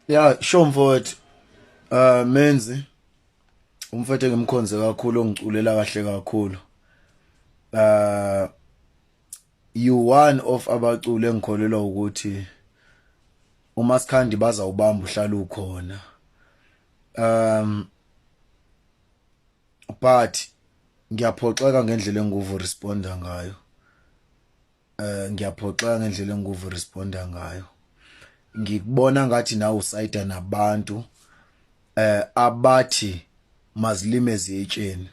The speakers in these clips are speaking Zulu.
Yeah, sure mfowethu. Menzi umfethu ngimkhonze kakhulu ongiculela kahle kakhulu. Uh you one of abaculi engikholelwa ukuthi uMasikhandi bazawubamba uhlala ukhona. Um but ngiyaphoxeka ngendlela enguvu responda ngayo. Ngiyaphoxeka ngendlela enguvu responda ngayo. Ngikubona ngathi nawe usayida nabantu abathi mazilime ezitsheni.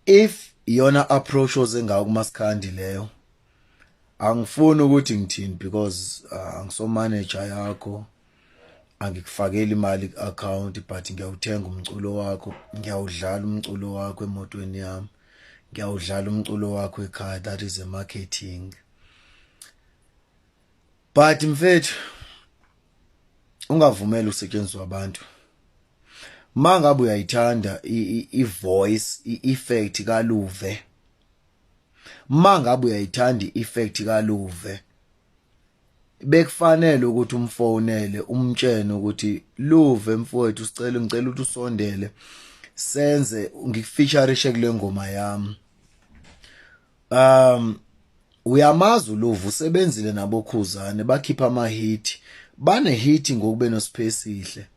If iyona approach ozengayo kuMasikhandi leyo, angifuni ukuthi ngithini because angiso-manager yakho, angikufakeli imali ku-account but ngiyawuthenga umculo wakho, ngiyawudlala umculo wakho emotweni yami, ngiyawudlala umculo wakho ekhaya, that is a marketing. But mfethu ungavumeli usetshenziswa abantu. Mangabe uyayithanda ivoice ieffect kaluve, mangabe uyayithanda ieffect kaluve, bekufanele ukuthi umfonele umtshene ukuthi luve mfowethu ngicela ukuthi usondele senze ngikufeatureishe kule ngoma yami. Uyamazi uLuve usebenzile nabokhuzane bakhipha ama hit, bane hit ngokube no space ihle.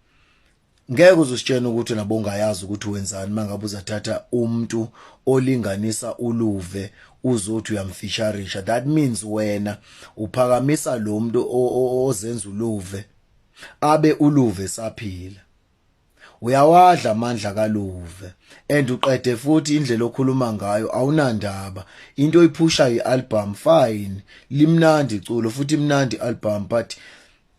Ngeke uzositshena ukuthi nabo ungayazi ukuthi wenzani mangabe uzathatha umuntu olinganisa uLuve uzothi uyamfeatureisha. That means wena uphakamisa lo muntu ozenza uLuve abe uLuve saphila. Uyawadla amandla kaLuve and uqede futhi indlela okhuluma ngayo awunandaba. Into oyiphusha ialbum fine, limnandi iculo futhi imnandi album, but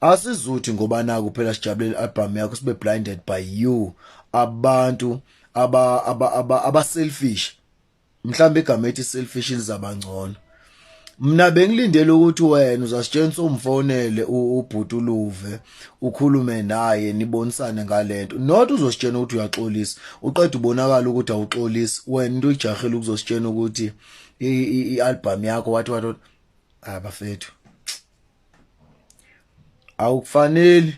asizuthi ngoba naku phela sijabulela ialbum yakho sibe blinded by you abantu aba selfish. Mhlambe igama ethi selfish lizabangcono. Mina bengilindele ukuthi wena uzasitshengisa umfonele ubhuti uLuve ukhulume naye nibonisane ngalento, not uzositshena ukuthi uyaxolisa uqeda ubonakala ukuthi awuxolisi wena into ijahela ukuzositshena ukuthi ialbum yakho wathi abafethu awukufanele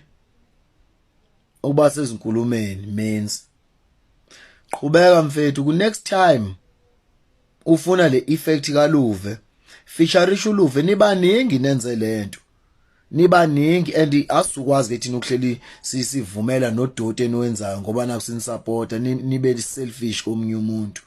ukuba sezinkulumeni. Menzi qhubeka mfethu, ku next time ufuna le effect kaLuve featureisha uLuve, nibaningi nenze lento, nibaningi and asukwazi thina ukuhleli sivumela nodoti eniwenzayo ngoba naku sinisupporta nibe selfish komunye umuntu.